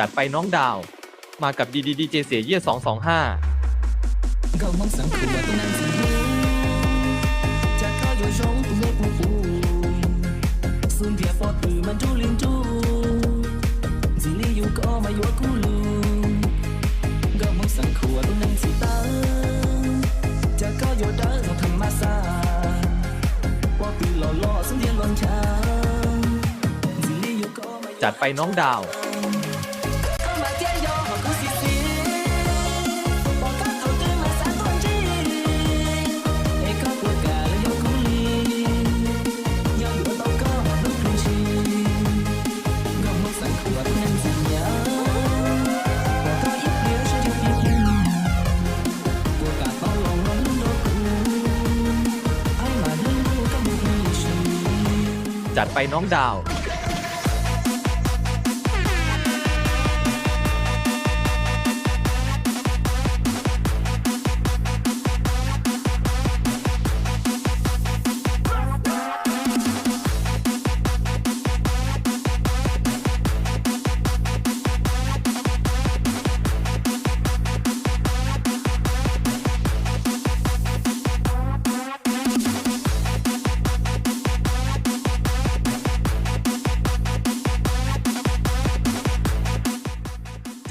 จัดไปน้องดาวมากับดีเจเสียเยี่ย225高梦想苦我都难自由，家靠有种不美不富，顺天佛对มันจูลินจู自里有ก็มาอยู่กูลู高梦想苦我都难自由，家靠有的从ธรรมศาสตร์ว่าปีหล่อๆสังเดียนล้นช้าง自里有ก็มาอยู่ จัดไปน้องดาวจัดไปน้องดาว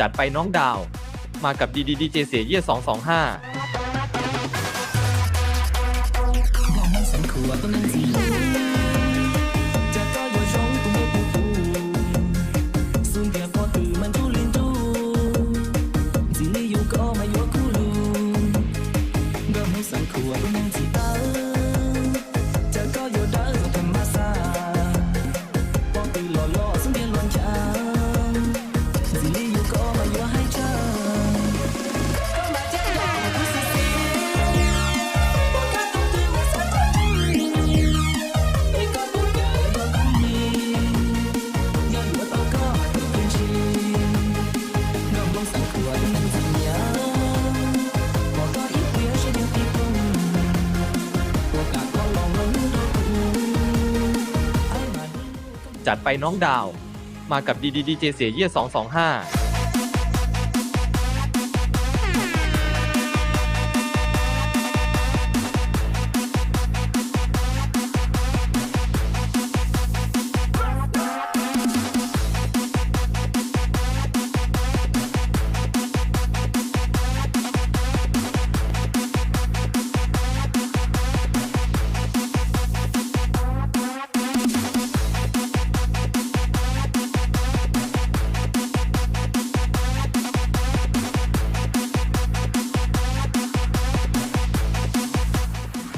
จัดไปน้องดาวมากับดีเจเสียเยี่ย225จัดไปน้องดาวมากับดีเจเสียเยี่ย225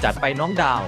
จัดไปน้องดาว